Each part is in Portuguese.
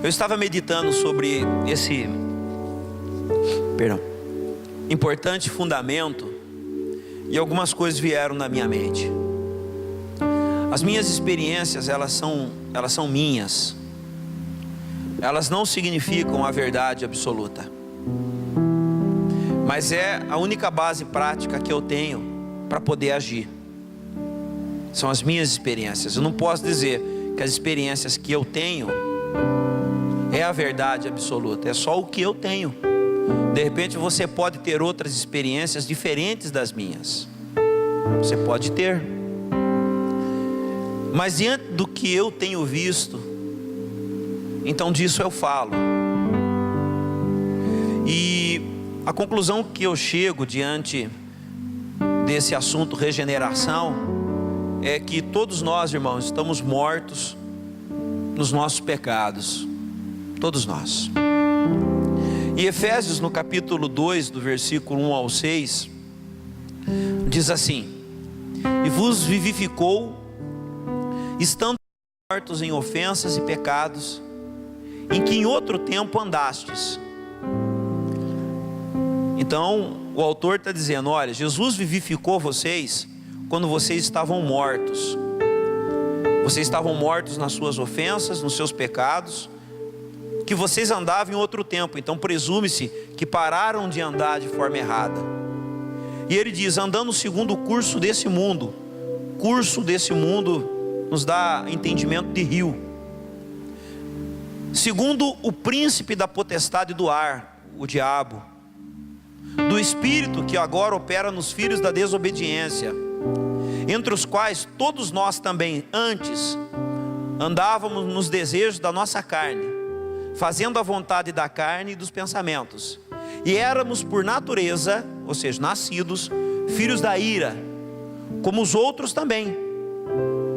Eu estava meditando sobre esse, importante fundamento e algumas coisas vieram na minha mente. As minhas experiências, elas são minhas. Elas não significam a verdade absoluta, mas é a única base prática que eu tenho para poder agir. São as minhas experiências. Eu não posso dizer que as experiências que eu tenho é a verdade absoluta, é só o que eu tenho. De repente você pode ter outras experiências diferentes das minhas. Você pode ter. Mas diante do que eu tenho visto, então disso eu falo. E a conclusão que eu chego diante desse assunto regeneração é que todos nós, irmãos, estamos mortos nos nossos pecados. Todos nós. E Efésios, no capítulo 2, do versículo 1 ao 6, diz assim: e vos vivificou, estando mortos em ofensas e pecados, em que em outro tempo andastes. Então o autor está dizendo: olha, Jesus vivificou vocês quando vocês estavam mortos. Vocês estavam mortos nas suas ofensas, nos seus pecados, que vocês andavam em outro tempo. Então presume-se que pararam de andar de forma errada. E ele diz: andando segundo o curso desse mundo. Curso desse mundo nos dá entendimento de rio. Segundo o príncipe da potestade do ar, o diabo, do espírito que agora opera nos filhos da desobediência, entre os quais todos nós também antes andávamos nos desejos da nossa carne, fazendo a vontade da carne e dos pensamentos, e éramos por natureza, ou seja, nascidos, filhos da ira, como os outros também.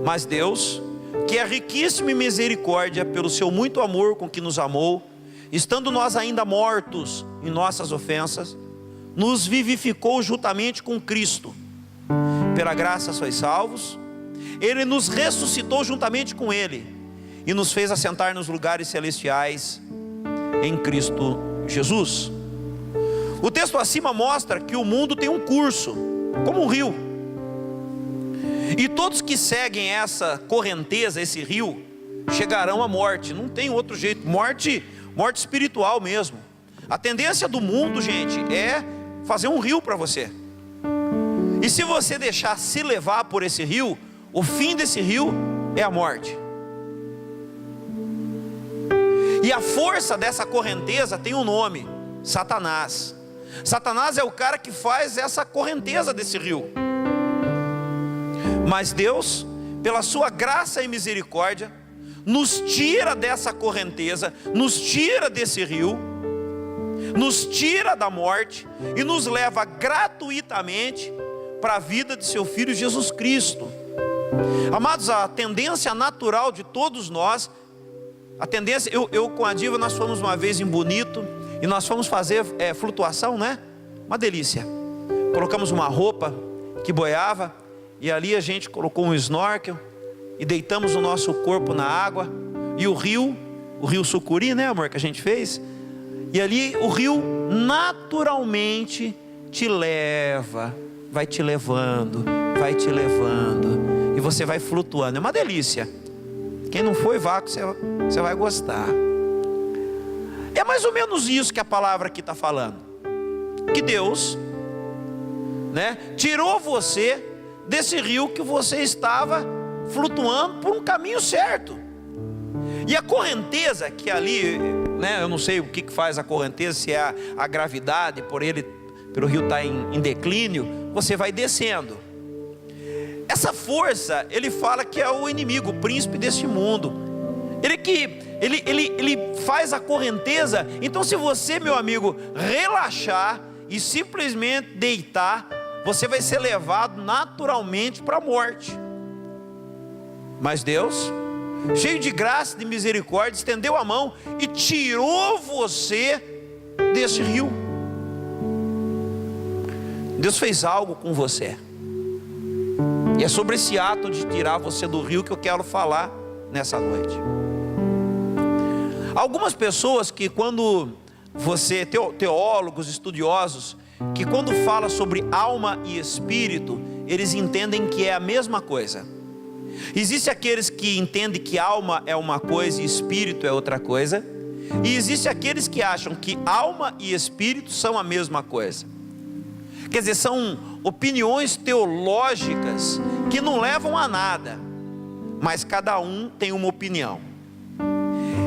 Mas Deus, que é riquíssimo em misericórdia, pelo seu muito amor com que nos amou, estando nós ainda mortos em nossas ofensas, nos vivificou juntamente com Cristo. Pela graça sois salvos. Ele nos ressuscitou juntamente com Ele e nos fez assentar nos lugares celestiais em Cristo Jesus. O texto acima mostra que o mundo tem um curso, como um rio, e todos que seguem essa correnteza, esse rio, chegarão à morte. Não tem outro jeito, morte espiritual mesmo. A tendência do mundo, gente, é fazer um rio para você. E se você deixar se levar por esse rio, o fim desse rio é a morte. E a força dessa correnteza tem um nome: Satanás. Satanás é o cara que faz essa correnteza desse rio. Mas Deus, pela sua graça e misericórdia, nos tira dessa correnteza, nos tira desse rio, nos tira da morte e nos leva gratuitamente para a vida de seu Filho Jesus Cristo. Amados, a tendência natural de todos nós, a tendência, eu com a Diva, nós fomos uma vez em Bonito, e nós fomos fazer flutuação, né? Uma delícia. Colocamos uma roupa que boiava, e ali a gente colocou um snorkel, e deitamos o nosso corpo na água, e o rio Sucuri, né, amor, que a gente fez, e ali o rio naturalmente te leva, vai te levando, e você vai flutuando. É uma delícia. Quem não foi, vá, que você vai gostar. É mais ou menos isso que a palavra aqui está falando. Que Deus, né, tirou você desse rio que você estava flutuando por um caminho certo. E a correnteza que ali, né, eu não sei o que faz a correnteza, se é a gravidade, pelo rio estar em declínio, você vai descendo. Essa força, ele fala que é o inimigo, o príncipe deste mundo. Ele faz a correnteza. Então se você, meu amigo, relaxar e simplesmente deitar, você vai ser levado naturalmente para a morte. Mas Deus, cheio de graça e de misericórdia, estendeu a mão e tirou você desse rio. Deus fez algo com você. E é sobre esse ato de tirar você do rio que eu quero falar nessa noite. Algumas pessoas que quando você, teólogos, estudiosos, que quando fala sobre alma e espírito, eles entendem que é a mesma coisa. Existem aqueles que entendem que alma é uma coisa e espírito é outra coisa. E existem aqueles que acham que alma e espírito são a mesma coisa. Quer dizer, são opiniões teológicas que não levam a nada, mas cada um tem uma opinião.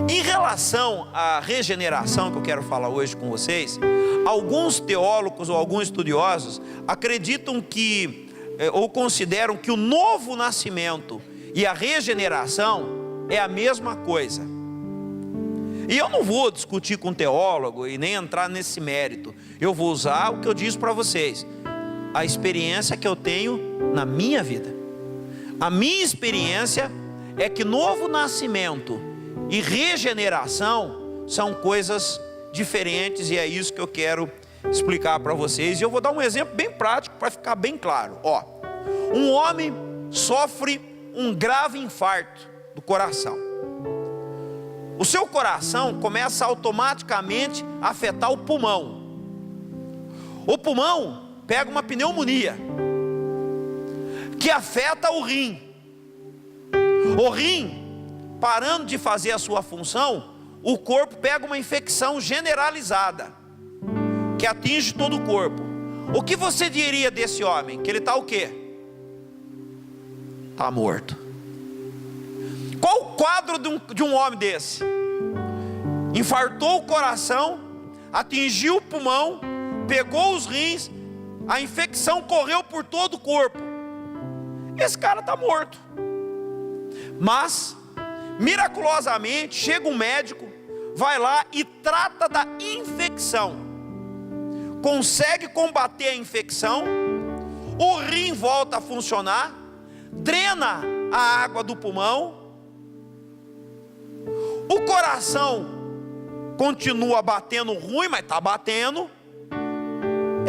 Em relação à regeneração que eu quero falar hoje com vocês, alguns teólogos ou alguns estudiosos acreditam que, ou consideram que o novo nascimento e a regeneração é a mesma coisa. E eu não vou discutir com teólogo e nem entrar nesse mérito. Eu vou usar o que eu disse para vocês, a experiência que eu tenho na minha vida. A minha experiência é que novo nascimento e regeneração são coisas diferentes, e é isso que eu quero explicar para vocês. E eu vou dar um exemplo bem prático para ficar bem claro. Um homem sofre um grave infarto do coração. O seu coração começa automaticamente a afetar o pulmão. O pulmão pega uma pneumonia que afeta o rim. O rim, parando de fazer a sua função, o corpo pega uma infecção generalizada que atinge todo o corpo. O que você diria desse homem? Que ele está o quê? Está morto. Qual o quadro de um homem desse? Infartou o coração, atingiu o pulmão, pegou os rins, a infecção correu por todo o corpo. Esse cara está morto. Mas, miraculosamente, chega um médico, vai lá e trata da infecção. Consegue combater a infecção, o rim volta a funcionar, drena a água do pulmão, o coração continua batendo ruim, mas está batendo.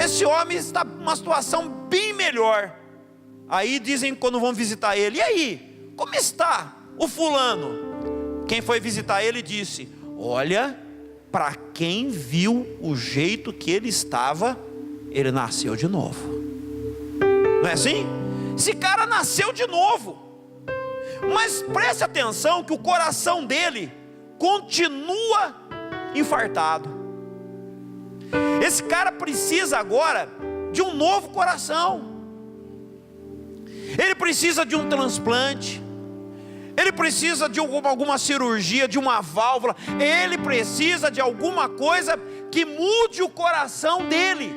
Esse homem está numa situação bem melhor. Aí dizem quando vão visitar ele: e aí, como está o fulano? Quem foi visitar ele disse: olha, para quem viu o jeito que ele estava, ele nasceu de novo. Não é assim? Esse cara nasceu de novo. Mas preste atenção que o coração dele continua infartado. Esse cara precisa agora de um novo coração. Ele precisa de um transplante. Ele precisa de alguma cirurgia, de uma válvula. Ele precisa de alguma coisa que mude o coração dele,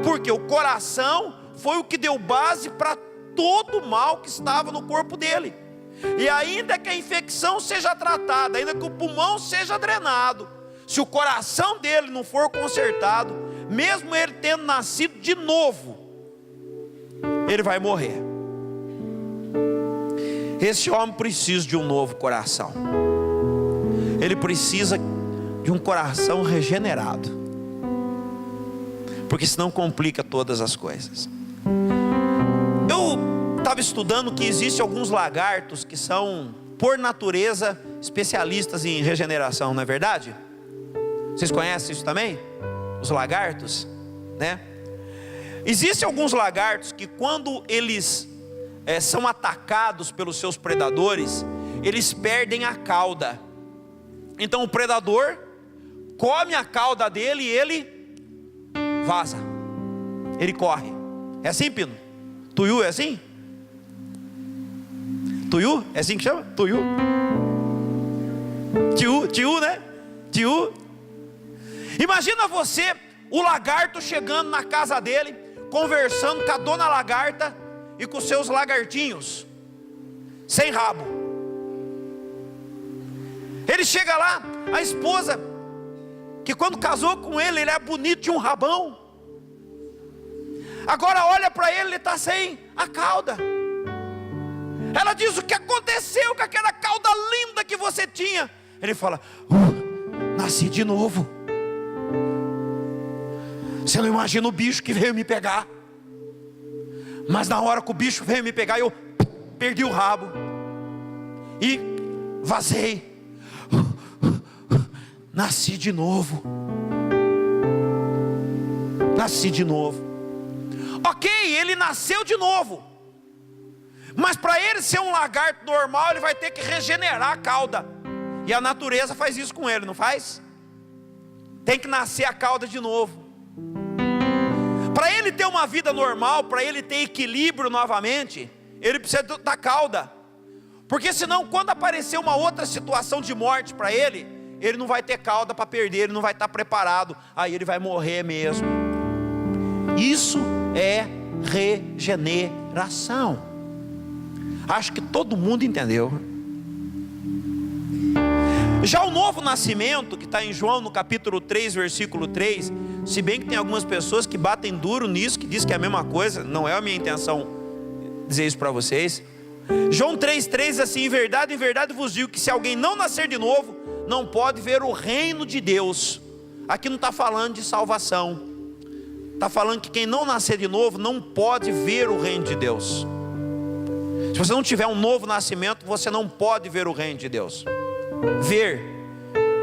porque o coração foi o que deu base para todo o mal que estava no corpo dele. E ainda que a infecção seja tratada, ainda que o pulmão seja drenado, se o coração dele não for consertado, mesmo ele tendo nascido de novo, ele vai morrer. Esse homem precisa de um novo coração. Ele precisa de um coração regenerado, porque senão complica todas as coisas. Eu estava estudando que existem alguns lagartos que são, por natureza, especialistas em regeneração, não é verdade? Vocês conhecem isso também? Os lagartos, né? Existem alguns lagartos que quando eles são atacados pelos seus predadores, eles perdem a cauda. Então o predador come a cauda dele e ele vaza, ele corre. É assim, Pino? Tuiu é assim? Tuiu? É assim que chama? Tuiu? Tiu, né? Tiu. Imagina você, o lagarto chegando na casa dele, conversando com a dona lagarta e com seus lagartinhos sem rabo. Ele chega lá, a esposa, que quando casou com ele, ele é bonito, tinha um rabão. Agora olha para ele, ele está sem a cauda. Ela diz: o que aconteceu com aquela cauda linda que você tinha? Ele fala: nasci de novo. Você não imagina o bicho que veio me pegar. Mas na hora que o bicho veio me pegar, eu perdi o rabo e vazei. nasci de novo. Nasci de novo. Ok, ele nasceu de novo. Mas para ele ser um lagarto normal, ele vai ter que regenerar a cauda. E a natureza faz isso com ele, não faz? Tem que nascer a cauda de novo. Para ele ter uma vida normal, para ele ter equilíbrio novamente, ele precisa da cauda. Porque senão, quando aparecer uma outra situação de morte para ele, ele não vai ter cauda para perder, ele não vai estar preparado, aí ele vai morrer mesmo. Isso é regeneração. Acho que todo mundo entendeu. Já o novo nascimento, que está em João no capítulo 3, versículo 3, se bem que tem algumas pessoas que batem duro nisso, que diz que é a mesma coisa, não é a minha intenção dizer isso para vocês. João 3,3 diz assim: em verdade vos digo que se alguém não nascer de novo, não pode ver o reino de Deus. Aqui não está falando de salvação, está falando que quem não nascer de novo não pode ver o reino de Deus. Se você não tiver um novo nascimento, você não pode ver o reino de Deus. Ver,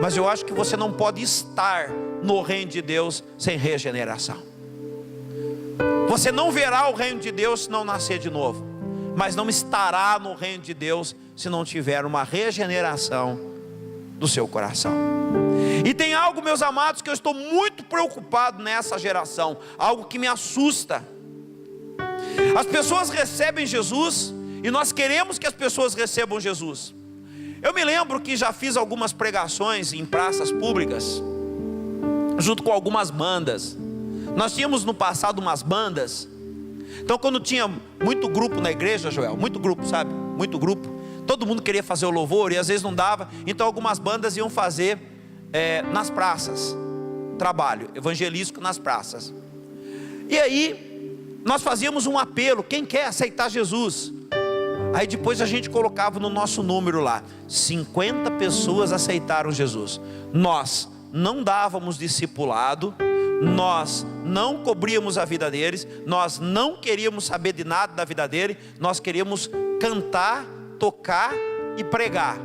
mas eu acho que você não pode estar no reino de Deus sem regeneração. Você não verá o reino de Deus se não nascer de novo, mas não estará no reino de Deus se não tiver uma regeneração do seu coração. E tem algo, meus amados, que eu estou muito preocupado nessa geração, algo que me assusta. As pessoas recebem Jesus, e nós queremos que as pessoas recebam Jesus. Eu me lembro que já fiz algumas pregações em praças públicas, junto com algumas bandas. Nós tínhamos no passado umas bandas. Então quando tinha muito grupo na igreja, Joel, muito grupo, sabe? Muito grupo. Todo mundo queria fazer o louvor e às vezes não dava. Então algumas bandas iam fazer nas praças, trabalho evangelístico nas praças. E aí nós fazíamos um apelo: quem quer aceitar Jesus? Aí depois a gente colocava no nosso número lá, 50 pessoas aceitaram Jesus. Nós não dávamos discipulado, nós não cobríamos a vida deles, nós não queríamos saber de nada da vida dele, nós queríamos cantar, tocar e pregar.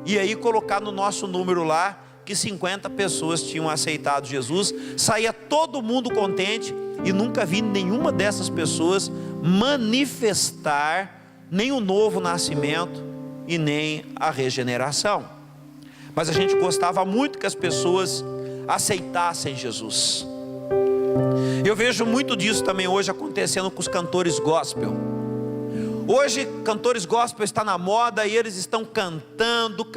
E aí colocar no nosso número lá que 50 pessoas tinham aceitado Jesus. Saía todo mundo contente, e nunca vi nenhuma dessas pessoas manifestar nem o novo nascimento e nem a regeneração. Mas a gente gostava muito que as pessoas aceitassem Jesus. Eu vejo muito disso também hoje acontecendo com os cantores gospel. Hoje cantores gospel está na moda, e eles estão cantando,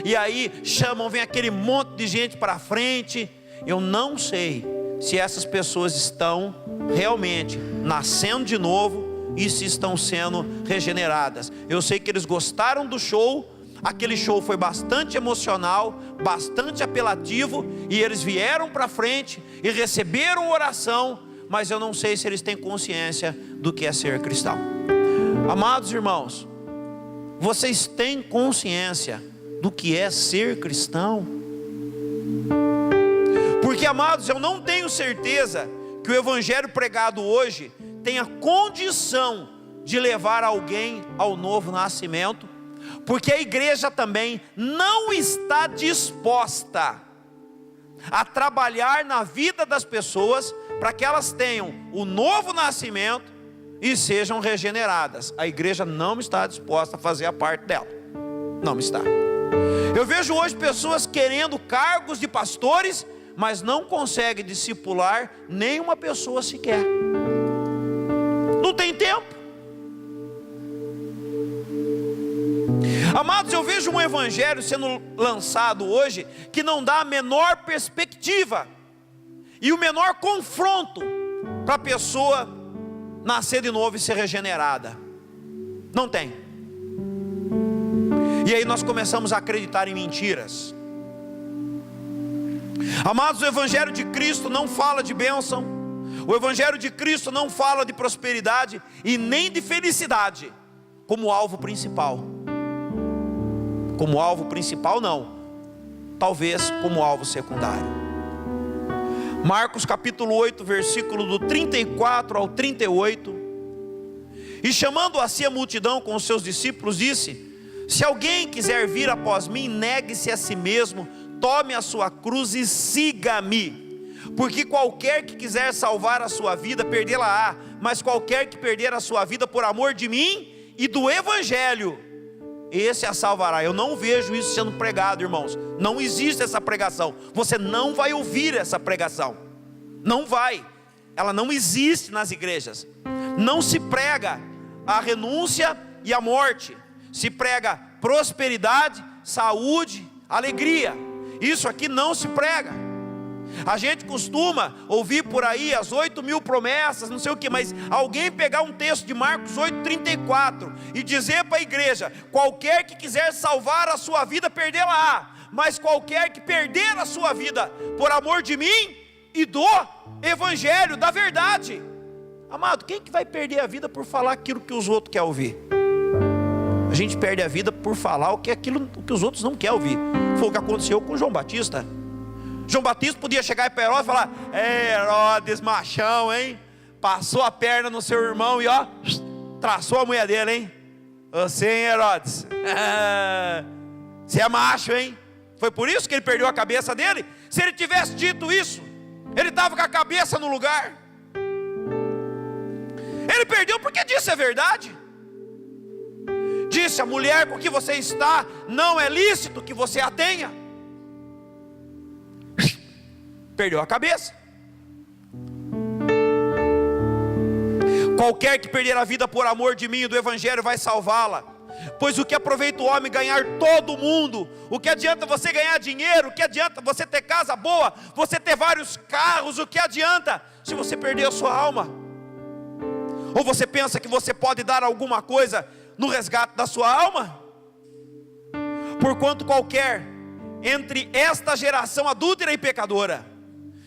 e aí chamam, vem aquele monte de gente para frente. Eu não sei se essas pessoas estão realmente nascendo de novo e se estão sendo regeneradas. Eu sei que eles gostaram do show, aquele show foi bastante emocional, bastante apelativo, e eles vieram para frente e receberam oração, mas eu não sei se eles têm consciência do que é ser cristão. Amados irmãos, vocês têm consciência do que é ser cristão? Porque, amados, eu não tenho certeza que o evangelho pregado hoje tenha condição de levar alguém ao novo nascimento, porque a igreja também não está disposta a trabalhar na vida das pessoas para que elas tenham o novo nascimento e sejam regeneradas. A igreja não está disposta a fazer a parte dela, não está. Eu vejo hoje pessoas querendo cargos de pastores, mas não conseguem discipular nenhuma pessoa sequer. Não tem tempo. Amados, eu vejo um evangelho sendo lançado hoje que não dá a menor perspectiva e o menor confronto para a pessoa nascer de novo e ser regenerada. Não tem. E aí nós começamos a acreditar em mentiras. Amados, o evangelho de Cristo não fala de bênção, o evangelho de Cristo não fala de prosperidade e nem de felicidade como alvo principal. Como alvo principal não, talvez como alvo secundário. Marcos capítulo 8, versículo do 34 ao 38. E chamando a si a multidão com os seus discípulos, disse: se alguém quiser vir após mim, negue-se a si mesmo, tome a sua cruz e siga-me. Porque qualquer que quiser salvar a sua vida, perdê-la-á. Mas qualquer que perder a sua vida por amor de mim e do Evangelho, esse a salvará. Eu não vejo isso sendo pregado, irmãos. Não existe essa pregação. Você não vai ouvir essa pregação. Não vai. Ela não existe nas igrejas. Não se prega a renúncia e a morte. Se prega prosperidade, saúde, alegria. Isso aqui não se prega. A gente costuma ouvir por aí as 8.000 promessas, não sei o que, mas alguém pegar um texto de Marcos 8,34 e dizer para a igreja: qualquer que quiser salvar a sua vida, perdê-la-á, mas qualquer que perder a sua vida por amor de mim e do Evangelho, da verdade. Amado, quem que vai perder a vida por falar aquilo que os outros querem ouvir? A gente perde a vida por falar aquilo que os outros não querem ouvir. Foi o que aconteceu com João Batista. João Batista podia chegar para Herodes e falar: Herodes, machão, hein? Passou a perna no seu irmão e ó, traçou a mulher dele, hein? Você, hein, Herodes? Você é macho, hein? Foi por isso que ele perdeu a cabeça dele? Se ele tivesse dito isso, ele estava com a cabeça no lugar. Ele perdeu porque disse a verdade. Disse: a mulher com que você está, não é lícito que você a tenha. Perdeu a cabeça. Qualquer que perder a vida por amor de mim e do Evangelho vai salvá-la. Pois o que aproveita o homem ganhar todo o mundo? O que adianta você ganhar dinheiro? O que adianta você ter casa boa? Você ter vários carros? O que adianta se você perder a sua alma? Ou você pensa que você pode dar alguma coisa no resgate da sua alma? Porquanto qualquer entre esta geração adúltera e pecadora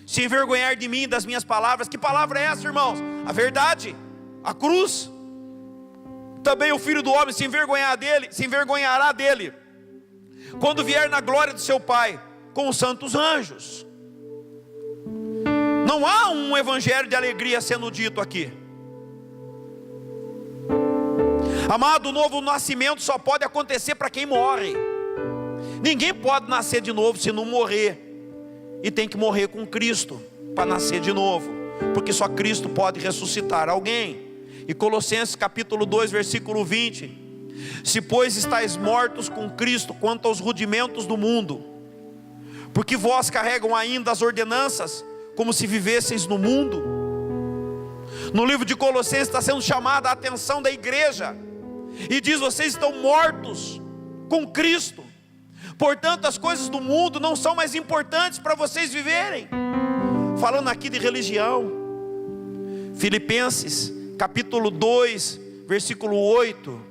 se envergonhar de mim e das minhas palavras. Que palavra é essa, irmãos? A verdade, a cruz. Também o Filho do Homem se envergonhará dele, quando vier na glória de seu Pai, com os santos anjos. Não há um evangelho de alegria sendo dito aqui. Amado, o novo nascimento só pode acontecer para quem morre. Ninguém pode nascer de novo se não morrer. E tem que morrer com Cristo para nascer de novo, porque só Cristo pode ressuscitar alguém. E Colossenses capítulo 2 versículo 20: se pois estáis mortos com Cristo quanto aos rudimentos do mundo, porque vós carregam ainda as ordenanças, como se vivesseis no mundo. No livro de Colossenses está sendo chamada a atenção da igreja, e diz: vocês estão mortos com Cristo. Portanto, as coisas do mundo não são mais importantes para vocês viverem. Falando aqui de religião, Filipenses capítulo 2 versículo 8.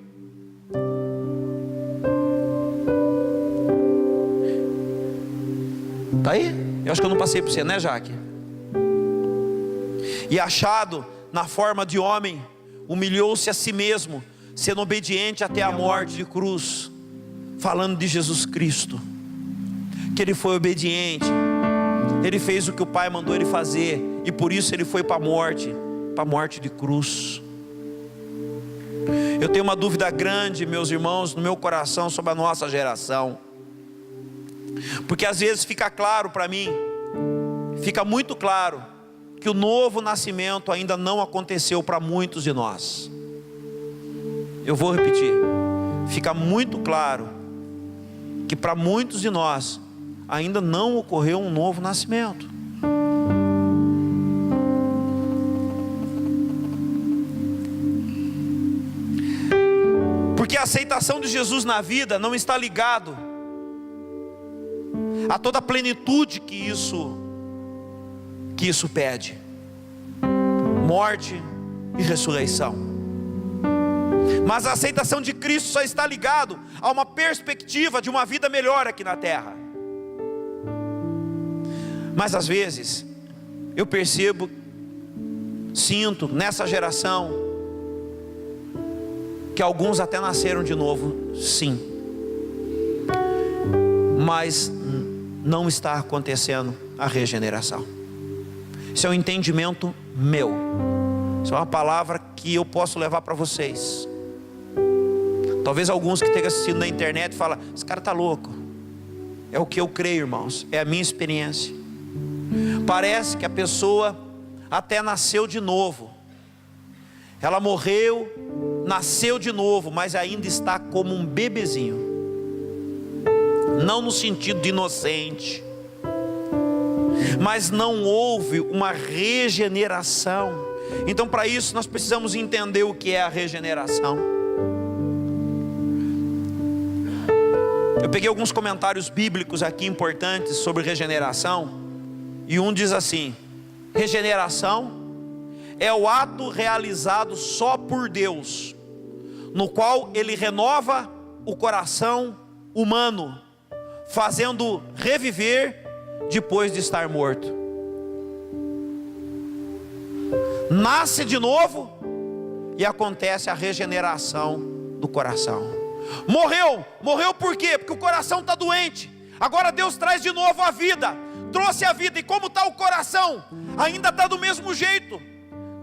Está aí? Eu acho que eu não passei para você, né, Jaque? E achado na forma de homem, humilhou-se a si mesmo, sendo obediente até a morte de cruz. Falando de Jesus Cristo, que ele foi obediente, ele fez o que o Pai mandou ele fazer, e por isso ele foi para a morte de cruz. Eu tenho uma dúvida grande, meus irmãos, no meu coração sobre a nossa geração, porque às vezes fica claro para mim, fica muito claro, que o novo nascimento ainda não aconteceu para muitos de nós. Eu vou repetir, fica muito claro que para muitos de nós ainda não ocorreu um novo nascimento. Porque a aceitação de Jesus na vida não está ligado a toda a plenitude que isso pede. Morte e ressurreição. Mas a aceitação de Cristo só está ligado a uma perspectiva de uma vida melhor aqui na terra. Mas às vezes eu percebo, sinto nessa geração, que alguns até nasceram de novo, sim, mas não está acontecendo a regeneração. Isso é um entendimento meu. Isso é uma palavra que eu posso levar para vocês. Talvez alguns que tenham assistido na internet falem: esse cara está louco. É o que eu creio, irmãos, é a minha experiência. Parece que a pessoa até nasceu de novo. Ela morreu, nasceu de novo, mas ainda está como um bebezinho. Não no sentido de inocente, mas não houve uma regeneração. Então, para isso, nós precisamos entender o que é a regeneração. Eu peguei alguns comentários bíblicos aqui importantes sobre regeneração, e um diz assim: regeneração é o ato realizado só por Deus, no qual Ele renova o coração humano, fazendo reviver depois de estar morto. Nasce de novo e acontece a regeneração do coração. Morreu por quê? Porque o coração está doente. Agora Deus traz de novo a vida, trouxe a vida, e como está o coração? Ainda está do mesmo jeito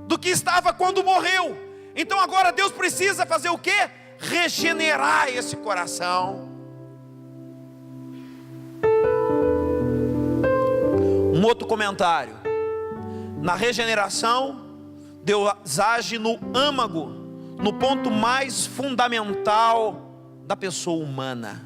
do que estava quando morreu. Então agora Deus precisa fazer o quê? Regenerar esse coração. Um outro comentário: na regeneração, Deus age no âmago, no ponto mais fundamental da pessoa humana.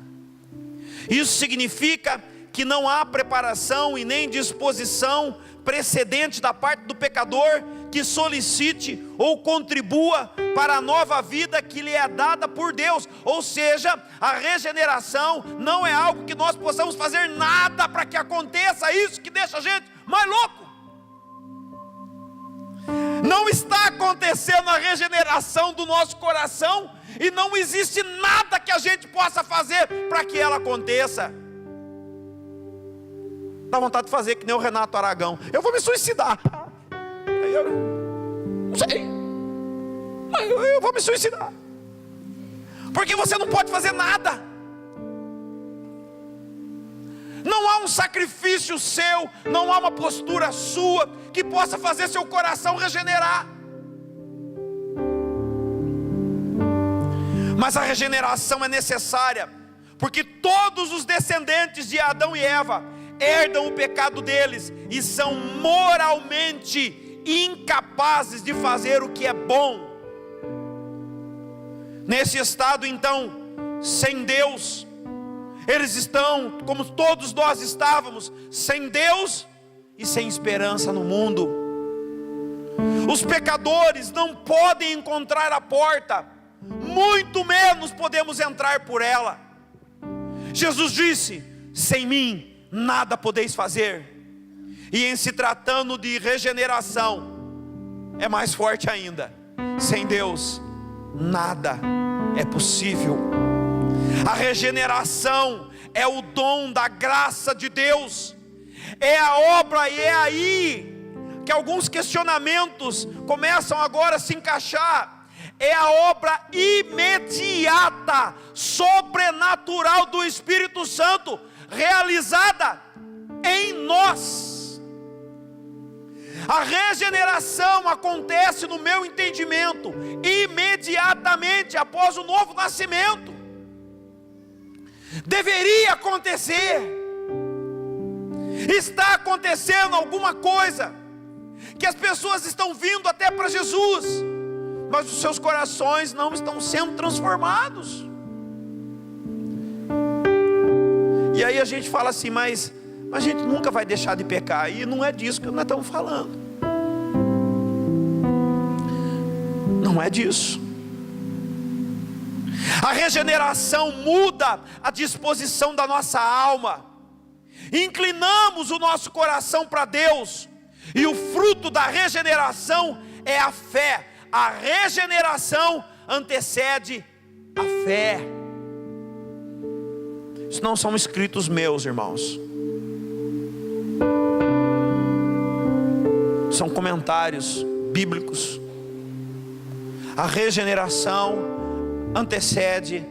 Isso significa que não há preparação e nem disposição precedente da parte do pecador que solicite ou contribua para a nova vida que lhe é dada por Deus. Ou seja, a regeneração não é algo que nós possamos fazer nada para que aconteça. Isso que deixa a gente mais louco. Não está acontecendo a regeneração do nosso coração, e não existe nada que a gente possa fazer para que ela aconteça. Dá vontade de fazer que nem o Renato Aragão: eu vou me suicidar. Eu não sei, eu vou me suicidar, porque você não pode fazer nada. Não há um sacrifício seu, não há uma postura sua que possa fazer seu coração regenerar. Mas a regeneração é necessária, porque todos os descendentes de Adão e Eva herdam o pecado deles e são moralmente incapazes de fazer o que é bom. Nesse estado, então, sem Deus, eles estão, como todos nós estávamos, sem Deus e sem esperança no mundo. Os pecadores não podem encontrar a porta, muito menos podemos entrar por ela. Jesus disse: sem mim nada podeis fazer. E em se tratando de regeneração, é mais forte ainda: sem Deus nada é possível. A regeneração é o dom da graça de Deus, é a obra, e é aí que alguns questionamentos começam agora a se encaixar. É a obra imediata, sobrenatural do Espírito Santo, realizada em nós. A regeneração acontece, no meu entendimento, imediatamente após o novo nascimento. Deveria acontecer. Está acontecendo alguma coisa, que as pessoas estão vindo até para Jesus, mas os seus corações não estão sendo transformados. E aí a gente fala assim: mas a gente nunca vai deixar de pecar. E não é disso que nós estamos falando. Não é disso. A regeneração muda a disposição da nossa alma. Inclinamos o nosso coração para Deus, e o fruto da regeneração é a fé. A regeneração antecede a fé. Isso não são escritos meus, irmãos. São comentários bíblicos. A regeneração antecede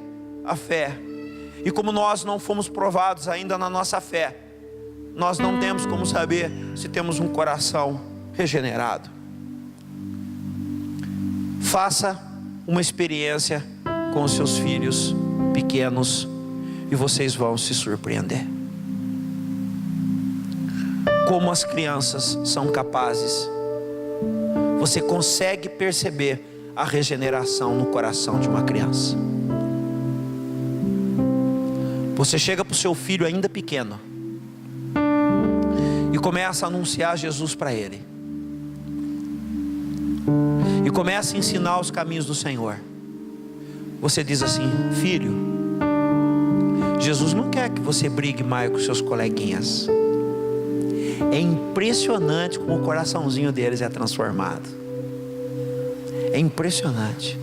a fé. E como nós não fomos provados ainda na nossa fé, nós não temos como saber se temos um coração regenerado. Faça uma experiência com os seus filhos pequenos e vocês vão se surpreender. como as crianças são capazes. Você consegue perceber a regeneração no coração de uma criança. Você chega para o seu filho ainda pequeno e começa a anunciar Jesus para ele, e começa a ensinar os caminhos do Senhor. Você diz assim: filho, Jesus não quer que você brigue mais com seus coleguinhas. É impressionante como o coraçãozinho deles é transformado. É impressionante.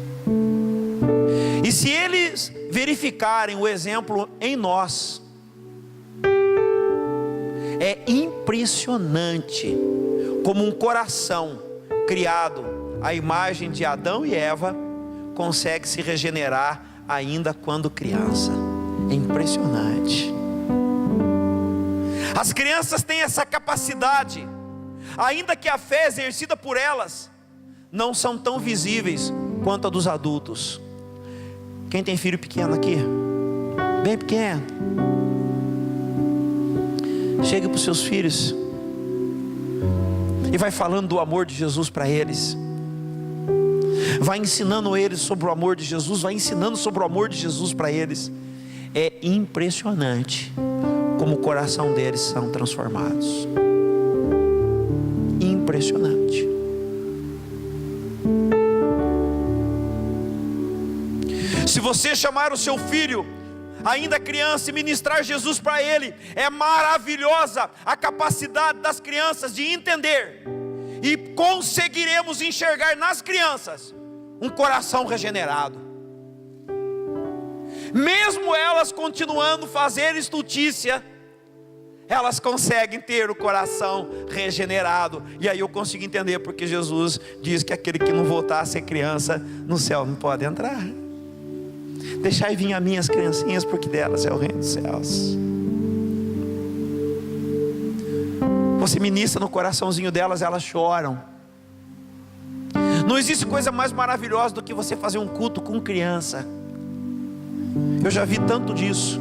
E se eles verificarem o exemplo em nós, é impressionante como um coração criado à imagem de Adão e Eva consegue se regenerar ainda quando criança. É impressionante. As crianças têm essa capacidade, ainda que a fé exercida por elas não são tão visíveis quanto a dos adultos. Quem tem filho pequeno aqui? Bem pequeno. Chegue para os seus filhos e vai falando do amor de Jesus para eles. Vai ensinando eles sobre o amor de Jesus. Vai ensinando sobre o amor de Jesus para eles. É impressionante como o coração deles são transformados. Impressionante. Se você chamar o seu filho ainda criança e ministrar Jesus para ele, é maravilhosa a capacidade das crianças de entender, e conseguiremos enxergar nas crianças um coração regenerado. Mesmo elas continuando a fazer estultícia, elas conseguem ter o coração regenerado. E aí eu consigo entender porque Jesus diz que aquele que não voltar a ser criança no céu não pode entrar. Deixai vir a minhas criancinhas, porque delas é o reino dos céus. Você ministra no coraçãozinho delas, elas choram. Não existe coisa mais maravilhosa do que você fazer um culto com criança. Eu já vi tanto disso.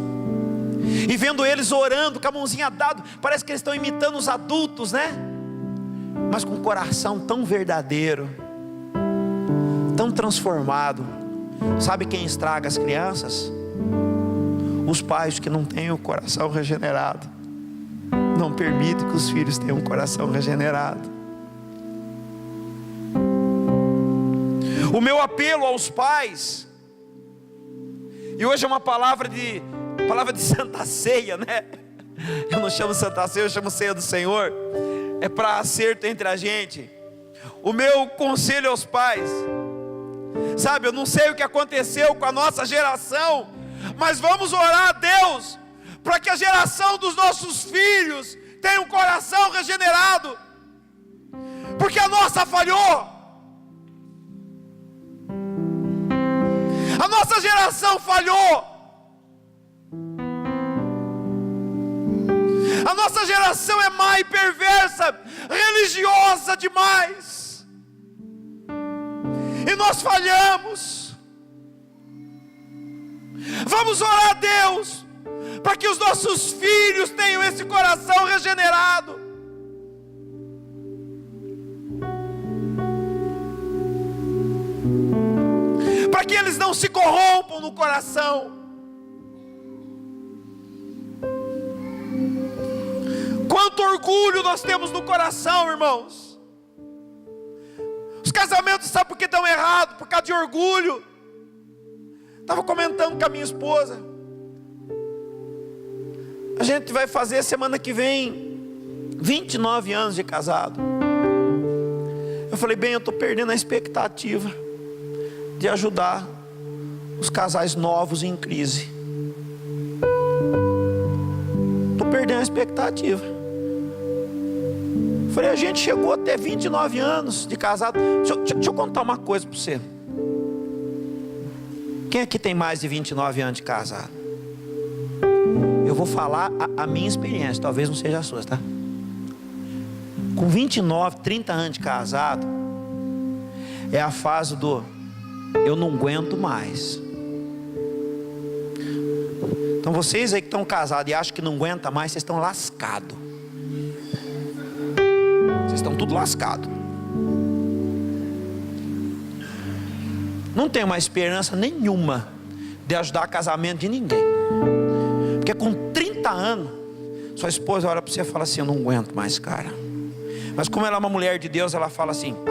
E vendo eles orando, com a mãozinha dada, parece que eles estão imitando os adultos, né? Mas com um coração tão verdadeiro, tão transformado. Sabe quem estraga as crianças? Os pais que não têm o coração regenerado. Não permitem que os filhos tenham um coração regenerado. O meu apelo aos pais, e hoje é uma palavra de Santa Ceia, né? Eu não chamo Santa Ceia, eu chamo Ceia do Senhor. É para acerto entre a gente. O meu conselho aos pais, sabe, eu não sei o que aconteceu com a nossa geração, mas vamos orar a Deus para que a geração dos nossos filhos tenha um coração regenerado, porque a nossa falhou. A nossa geração falhou. A nossa geração é má e perversa, religiosa demais. E nós falhamos. Vamos orar a Deus para que os nossos filhos tenham esse coração regenerado. Para que eles não se corrompam no coração. Quanto orgulho nós temos no coração, irmãos. Os casamentos, sabe por que estão errados? Por causa de orgulho. Estava comentando com a minha esposa. A gente vai fazer semana que vem 29 anos de casado. Eu falei, bem, eu estou perdendo a expectativa de ajudar os casais novos em crise. Estou perdendo a expectativa. Falei, a gente chegou até 29 anos de casado. Deixa eu contar uma coisa para você. Quem aqui tem mais de 29 anos de casado? Eu vou falar a minha experiência, talvez não seja a sua, tá? Com 29, 30 anos de casado, é a fase do eu não aguento mais. Então vocês aí que estão casados e acham que não aguenta mais, vocês estão lascados. estão tudo lascados. Não tenho mais esperança nenhuma de ajudar casamento de ninguém. Porque com 30 anos, sua esposa olha para você e fala assim: eu não aguento mais, cara. Mas como ela é uma mulher de Deus, ela fala assim, ó.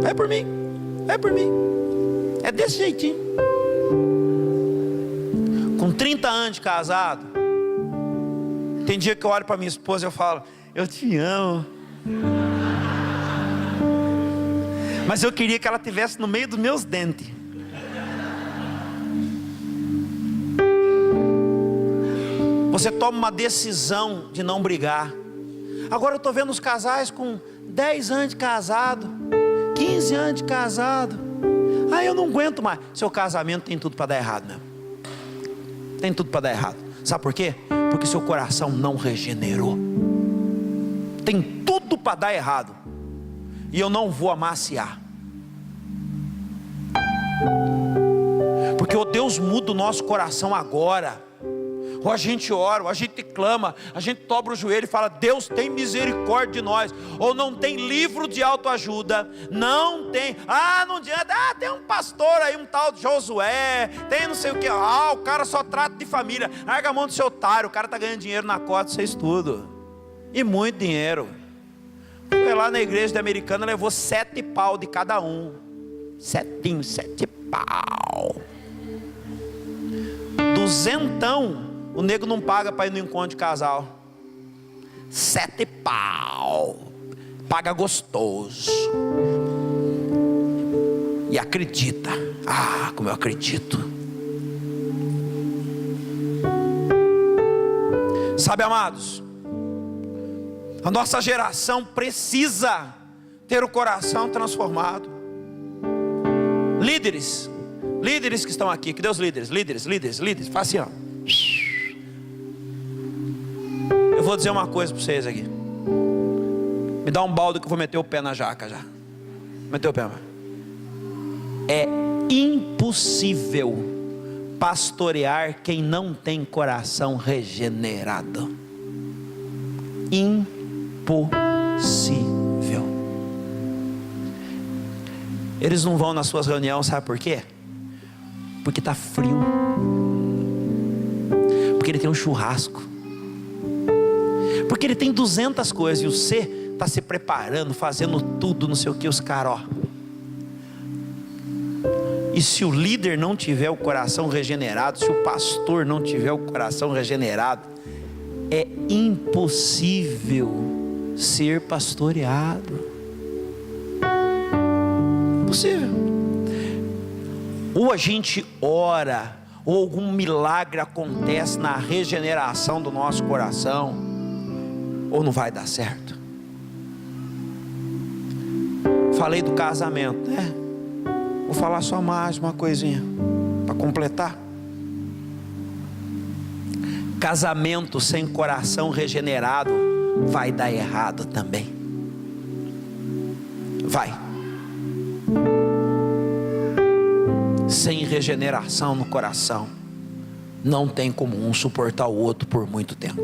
Vai por mim. É desse jeitinho. Com 30 anos de casado, tem dia que eu olho para minha esposa e eu falo: eu te amo. Mas eu queria que ela estivesse no meio dos meus dentes. Você toma uma decisão de não brigar. Agora eu estou vendo os casais com 10 anos de casado, 15 anos de casado. Eu não aguento mais. Seu casamento tem tudo para dar errado mesmo. Tem tudo para dar errado. Sabe por quê? Porque seu coração não regenerou. Tem tudo para dar errado. E eu não vou amaciar. Porque Deus muda o nosso coração agora. Ou a gente ora, ou a gente clama, a gente dobra o joelho e fala: Deus tem misericórdia de nós. Ou não tem livro de autoajuda, não tem, não adianta, tem um pastor aí, um tal de Josué, tem não sei o que, o cara só trata de família. Larga a mão do seu otário, o cara está ganhando dinheiro na cota, vocês tudo, e muito dinheiro. Foi lá na igreja da Americana, levou 7 pau de cada um. 7 pau. 200, o nego não paga para ir no encontro de casal. 7 pau. Paga gostoso. E acredita. Como eu acredito. Sabe, amados, a nossa geração precisa ter o coração transformado. Líderes que estão aqui, que Deus líderes, faz assim, ó. Eu vou dizer uma coisa para vocês aqui. Me dá um balde que eu vou meter o pé na jaca já. Meteu o pé, mano. É impossível pastorear quem não tem coração regenerado. Impossível. Eles não vão nas suas reuniões, sabe por quê? Porque está frio. Porque ele tem um churrasco. Porque ele tem 200 coisas. E você está se preparando, fazendo tudo, não sei o que, os caras, E se o líder não tiver o coração regenerado, se o pastor não tiver o coração regenerado, é impossível ser pastoreado. Impossível. Ou a gente ora, ou algum milagre acontece na regeneração do nosso coração, ou não vai dar certo. Falei do casamento, né? Vou falar só mais uma coisinha para completar. Casamento sem coração regenerado vai dar errado também. Vai. Sem regeneração no coração, não tem como um suportar o outro por muito tempo.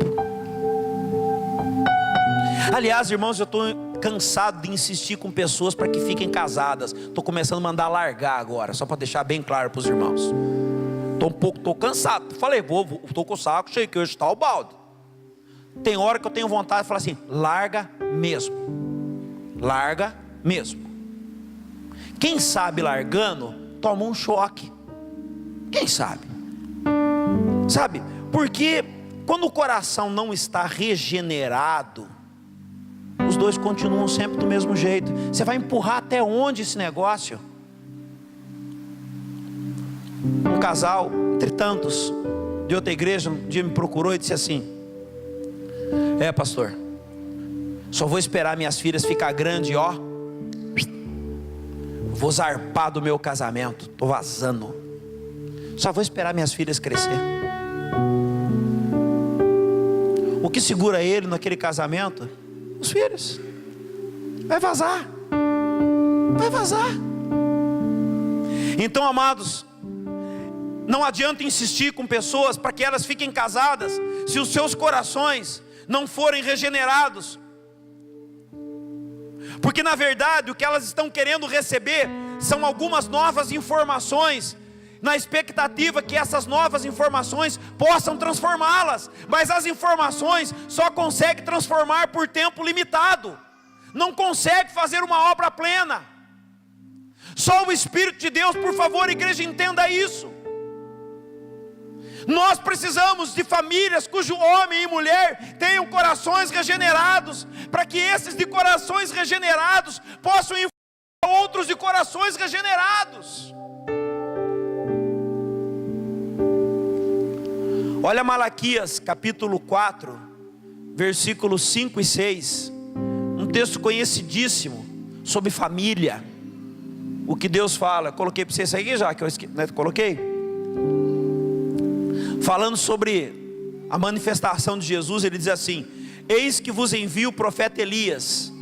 Aliás, irmãos, eu estou cansado de insistir com pessoas para que fiquem casadas. Estou começando a mandar largar agora, só para deixar bem claro para os irmãos. Estou cansado. Falei, estou com o saco cheio, que hoje está o balde. Tem hora que eu tenho vontade de falar assim: larga mesmo. Larga mesmo. Quem sabe largando, toma um choque. Quem sabe? Sabe? Porque quando o coração não está regenerado, os dois continuam sempre do mesmo jeito. Você vai empurrar até onde esse negócio? Um casal, entre tantos, de outra igreja, um dia me procurou e disse assim: pastor, só vou esperar minhas filhas ficar grandes, vou zarpar do meu casamento, estou vazando. Só vou esperar minhas filhas crescer. O que segura ele naquele casamento? Os filhos. Vai vazar. Vai vazar. Então, amados, Não adianta insistir com pessoas para que elas fiquem casadas, se os seus corações não forem regenerados. Porque na verdade o que elas estão querendo receber são algumas novas informações, na expectativa que essas novas informações possam transformá-las. Mas as informações só conseguem transformar por tempo limitado, não consegue fazer uma obra plena. Só o Espírito de Deus, por favor, igreja, entenda isso. Nós precisamos de famílias cujo homem e mulher tenham corações regenerados, para que esses de corações regenerados possam influenciar outros de corações regenerados. Olha Malaquias capítulo 4, versículos 5 e 6, um texto conhecidíssimo sobre família. O que Deus fala, coloquei para vocês aí já, que eu coloquei. Falando sobre a manifestação de Jesus, ele diz assim: eis que vos envio o profeta Elias,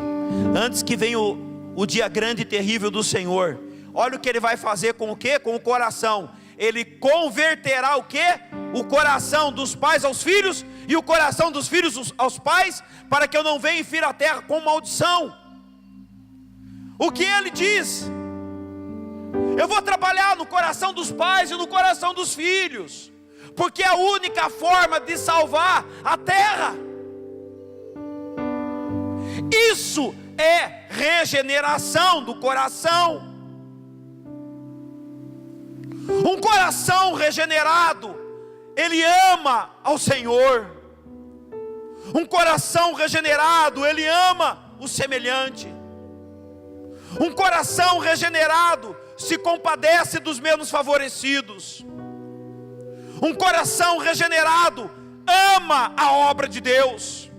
antes que venha o dia grande e terrível do Senhor. Olha o que ele vai fazer com o quê? Com o coração. Ele converterá o quê? O coração dos pais aos filhos, e o coração dos filhos aos pais, para que eu não venha e fira a terra com maldição. O que ele diz? Eu vou trabalhar no coração dos pais e no coração dos filhos, porque é a única forma de salvar a terra. Isso é regeneração do coração. Um coração regenerado, ele ama ao Senhor. Um coração regenerado, ele ama o semelhante. Um coração regenerado se compadece dos menos favorecidos. Um coração regenerado ama a obra de Deus.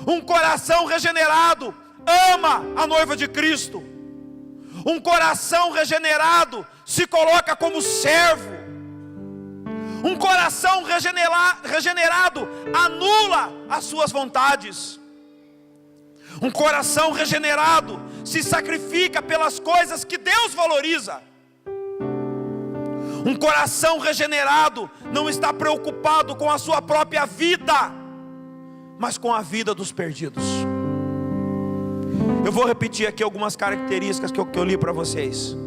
Um coração regenerado ama a noiva de Cristo. Um coração regenerado se coloca como servo. Um coração regenerado anula as suas vontades. Um coração regenerado se sacrifica pelas coisas que Deus valoriza. Um coração regenerado não está preocupado com a sua própria vida, mas com a vida dos perdidos. Eu vou repetir aqui algumas características que eu li para vocês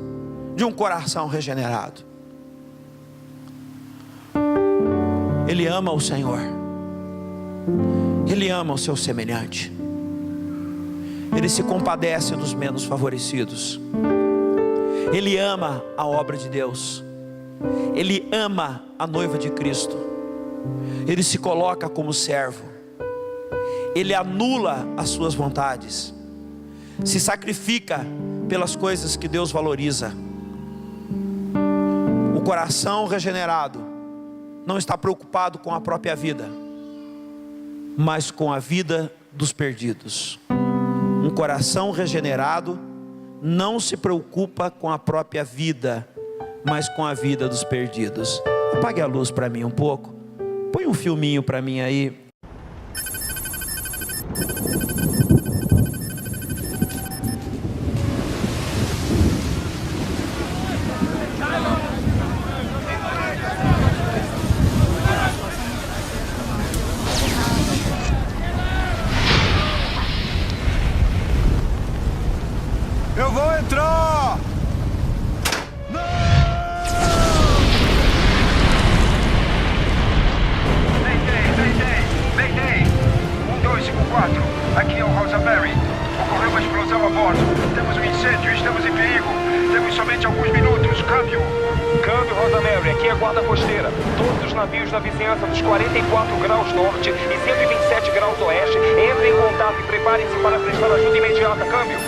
de um coração regenerado. Ele ama o Senhor, ele ama o seu semelhante, ele se compadece dos menos favorecidos, ele ama a obra de Deus, ele ama a noiva de Cristo, ele se coloca como servo, ele anula as suas vontades, se sacrifica pelas coisas que Deus valoriza. O coração regenerado não está preocupado com a própria vida, mas com a vida dos perdidos. Um coração regenerado não se preocupa com a própria vida, mas com a vida dos perdidos. Apague a luz para mim um pouco. Põe um filminho para mim aí. Eu vou entrar! Não! Mayday! 1254, aqui é o Rosemary. Ocorreu uma explosão a bordo. Temos um incêndio, estamos em perigo. Temos somente alguns minutos. Câmbio, Rosemary, aqui é a guarda costeira. Todos os navios na vizinhança dos 44 graus norte e 127 graus oeste entrem em contato e preparem-se para prestar ajuda imediata. Câmbio.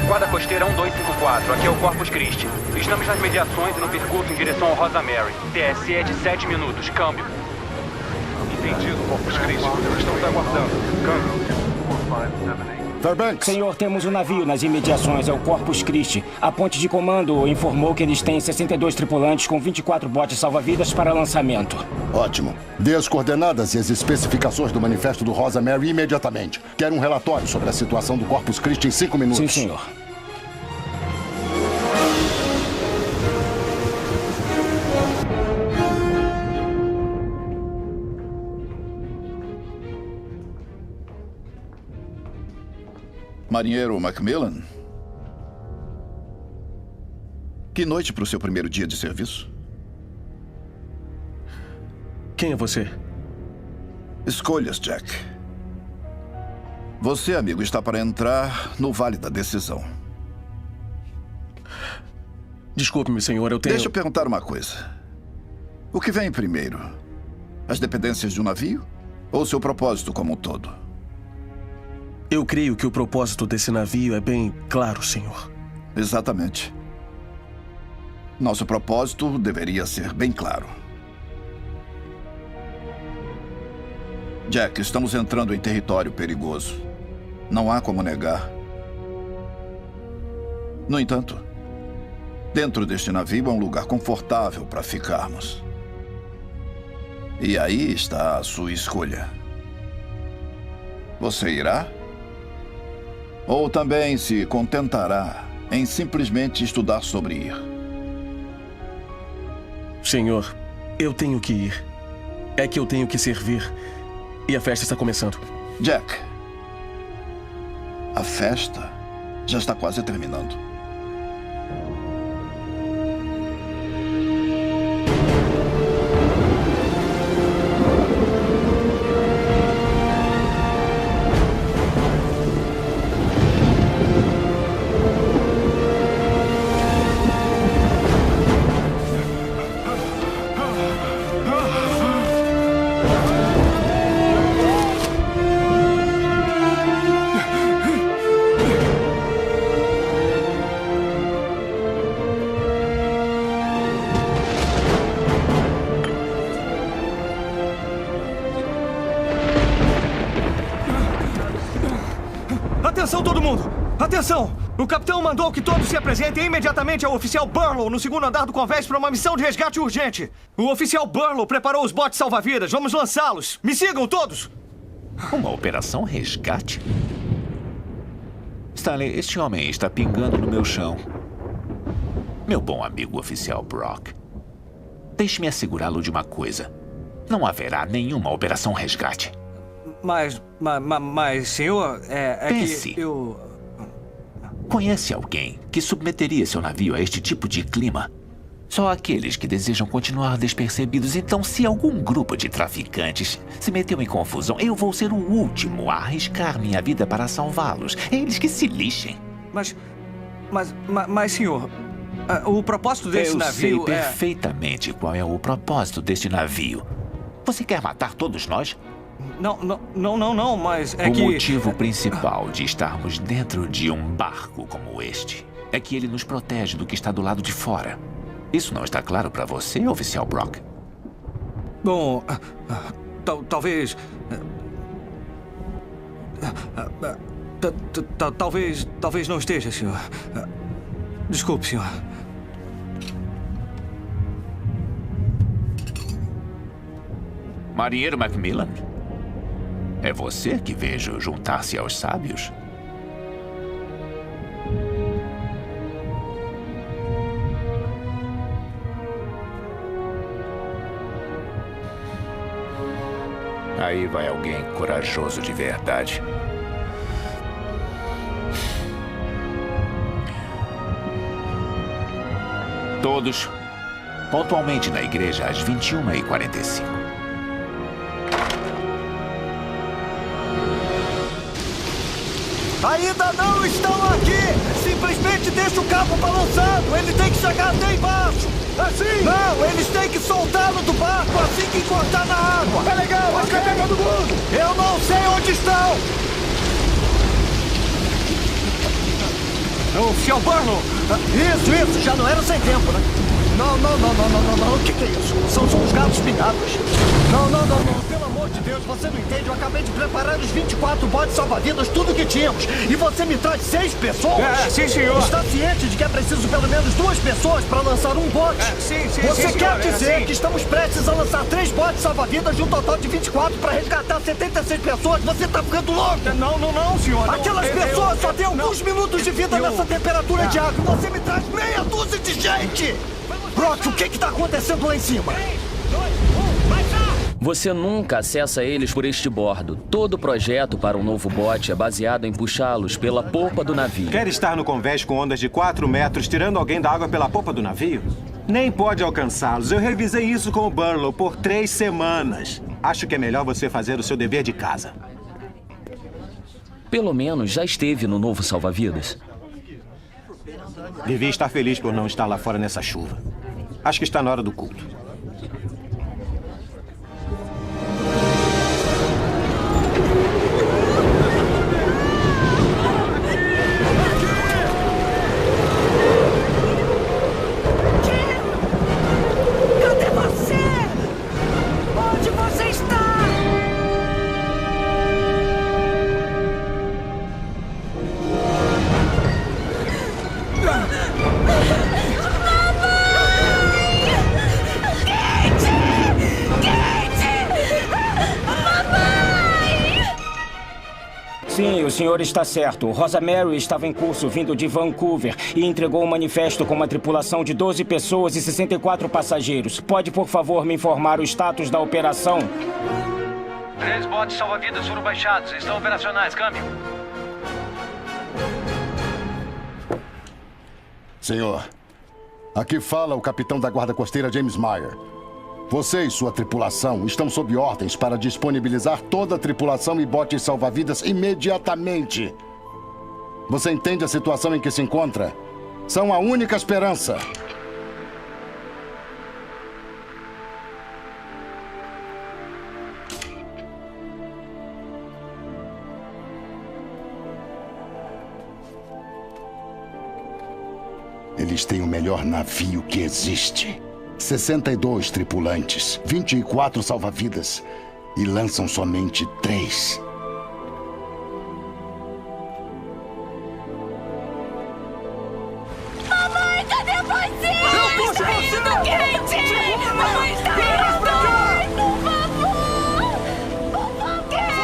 Guarda costeira 1254, aqui é o Corpus Christi. Estamos nas mediações e no percurso em direção ao Rosemary. TSE é de 7 minutos, câmbio. Entendido, Corpus Christi. Estamos aguardando. Câmbio. Fairbanks. Senhor, temos um navio nas imediações, é o Corpus Christi. A ponte de comando informou que eles têm 62 tripulantes com 24 botes salva-vidas para lançamento. Ótimo. Dê as coordenadas e as especificações do manifesto do Rosemary imediatamente. Quero um relatório sobre a situação do Corpus Christi em 5 minutos. Sim, senhor. Marinheiro Macmillan? Que noite para o seu primeiro dia de serviço? Quem é você? Escolhas, Jack. Você, amigo, está para entrar no Vale da Decisão. Desculpe-me, senhor, eu tenho... Deixa eu perguntar uma coisa. O que vem primeiro? As dependências de um navio? Ou seu propósito como um todo? Eu creio que o propósito desse navio é bem claro, senhor. Exatamente. Nosso propósito deveria ser bem claro. Jack, estamos entrando em território perigoso. Não há como negar. No entanto, dentro deste navio é um lugar confortável para ficarmos. E aí está a sua escolha. Você irá? Ou também se contentará em simplesmente estudar sobre ir? Senhor, eu tenho que ir. É que eu tenho que servir. E a festa está começando. Jack, a festa já está quase terminando. Atenção, todo mundo! Atenção! O capitão mandou que todos se apresentem imediatamente ao oficial Burlow no segundo andar do convés para uma missão de resgate urgente. O oficial Burlow preparou os botes salva-vidas. Vamos lançá-los. Me sigam todos! Uma operação resgate? Stanley, este homem está pingando no meu chão. Meu bom amigo oficial Brock, deixe-me assegurá-lo de uma coisa. Não haverá nenhuma operação resgate. Mas, senhor, Pense. que eu... Conhece alguém que submeteria seu navio a este tipo de clima? Só aqueles que desejam continuar despercebidos. Então, se algum grupo de traficantes se meteu em confusão, eu vou ser o último a arriscar minha vida para salvá-los. Eles que se lixem. Mas, senhor, o propósito desse navio Eu sei perfeitamente qual é o propósito deste navio. Você quer matar todos nós? Não, mas é o que... O motivo principal de estarmos dentro de um barco como este é que ele nos protege do que está do lado de fora. Isso não está claro para você, oficial Brock? Bom, talvez... Talvez não esteja, senhor. Desculpe, senhor. Marinheiro Macmillan? É você que vejo juntar-se aos sábios? Aí vai alguém corajoso de verdade. Todos, pontualmente na igreja às 21h45. Ainda não estão aqui! Simplesmente deixa o cabo balançando! Ele tem que chegar até embaixo! Assim? Não, eles têm que soltá-lo do barco assim que encostar na água! Tá legal, mas cadê todo mundo? Eu não sei onde estão! Oficial Burlow! Isso, já não era sem tempo, né? Não, o que é isso? São os gatos pingados. Não, pelo amor de Deus, você não entende? Eu acabei de preparar os 24 botes salva-vidas, tudo que tínhamos. E você me traz 6 pessoas? Sim, senhor. Está ciente de que é preciso pelo menos 2 pessoas para lançar um bote? Sim, Você quer senhor, dizer que estamos prestes a lançar 3 botes salva-vidas de um total de 24 para resgatar 76 pessoas? Você está ficando louco? Não, senhor. Aquelas pessoas só têm alguns minutos de vida nessa temperatura de água. Você me traz meia dúzia de gente! Brock, o que está acontecendo lá em cima? 3, 2, 1, vai já! Você nunca acessa eles por este bordo. Todo o projeto para um novo bote é baseado em puxá-los pela polpa do navio. Quer estar no convés com ondas de 4 metros, tirando alguém da água pela polpa do navio? Nem pode alcançá-los. Eu revisei isso com o Burlow por 3 semanas. Acho que é melhor você fazer o seu dever de casa. Pelo menos já esteve no novo salva-vidas. Devia estar feliz por não estar lá fora nessa chuva. Acho que está na hora do culto. Sim, o senhor está certo. Rosa Mary estava em curso vindo de Vancouver e entregou um manifesto com uma tripulação de 12 pessoas e 64 passageiros. Pode, por favor, me informar o status da operação? 3 botes salva-vidas foram baixados. Estão operacionais. Câmbio. Senhor, aqui fala o capitão da guarda costeira James Meyer. Você e sua tripulação estão sob ordens para disponibilizar toda a tripulação e botes salva-vidas imediatamente. Você entende a situação em que se encontra? São a única esperança. Eles têm o melhor navio que existe. 62 tripulantes, 24 salva-vidas e lançam somente 3. Mamãe, cadê você? Eu puxo você! Kate! Mamãe está indo! Por favor! Por favor! Kate!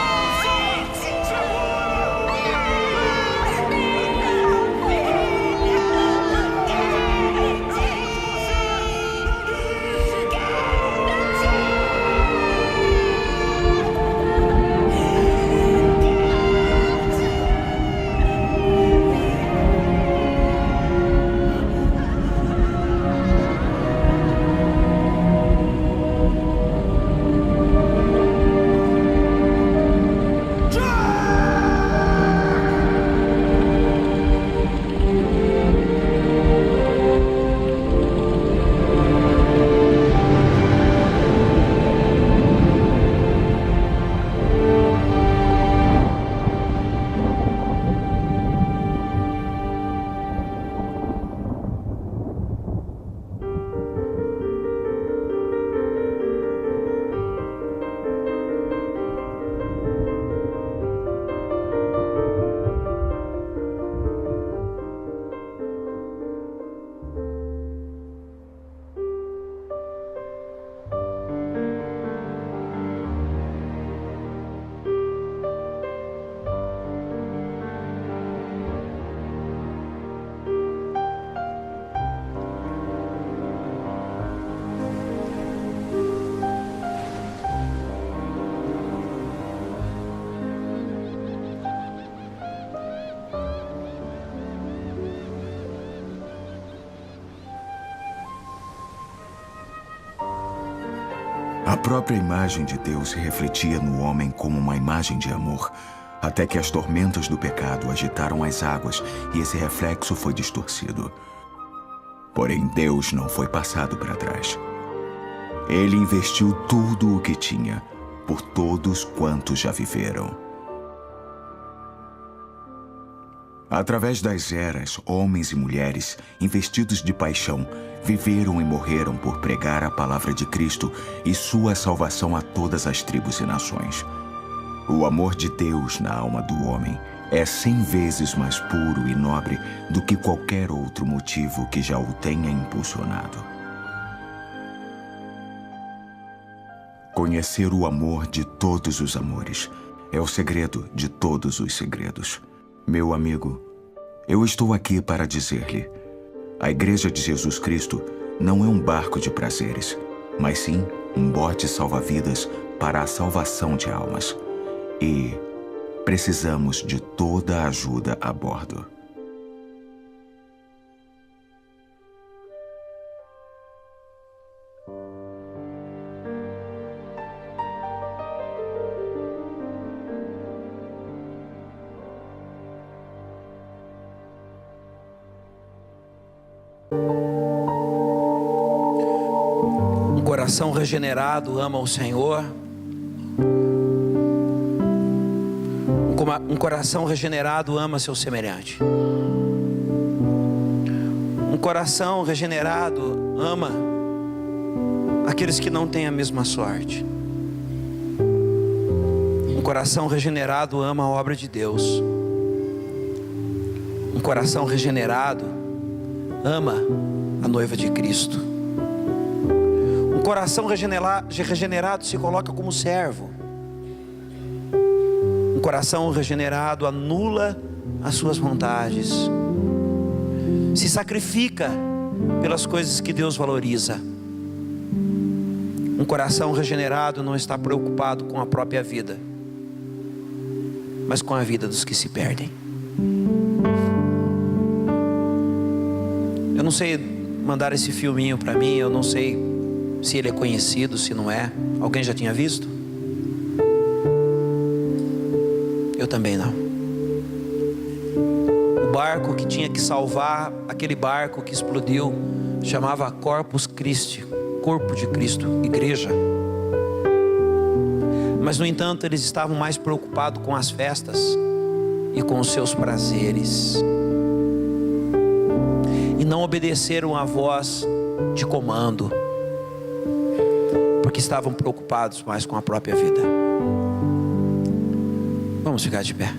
A própria imagem de Deus se refletia no homem como uma imagem de amor, até que as tormentas do pecado agitaram as águas e esse reflexo foi distorcido. Porém, Deus não foi passado para trás. Ele investiu tudo o que tinha, por todos quantos já viveram. Através das eras, homens e mulheres, investidos de paixão, viveram e morreram por pregar a palavra de Cristo e sua salvação a todas as tribos e nações. O amor de Deus na alma do homem é 100 vezes mais puro e nobre do que qualquer outro motivo que já o tenha impulsionado. Conhecer o amor de todos os amores é o segredo de todos os segredos. Meu amigo, eu estou aqui para dizer-lhe: a Igreja de Jesus Cristo não é um barco de prazeres, mas sim um bote salva-vidas para a salvação de almas. E precisamos de toda a ajuda a bordo. Um coração regenerado ama o Senhor. Um coração regenerado ama seu semelhante. Um coração regenerado ama aqueles que não têm a mesma sorte. Um coração regenerado ama a obra de Deus. Um coração regenerado ama a noiva de Cristo. Um coração regenerado se coloca como servo. Um coração regenerado anula as suas vontades. Se sacrifica pelas coisas que Deus valoriza. Um coração regenerado não está preocupado com a própria vida, mas com a vida dos que se perdem. Eu não sei mandar esse filminho para mim, eu não sei se ele é conhecido, se não é. Alguém já tinha visto? Eu também não. O barco que tinha que salvar, aquele barco que explodiu, chamava Corpus Christi, Corpo de Cristo, igreja. Mas no entanto eles estavam mais preocupados com as festas e com os seus prazeres. E não obedeceram à voz de comando, porque estavam preocupados mais com a própria vida. Vamos ficar de pé.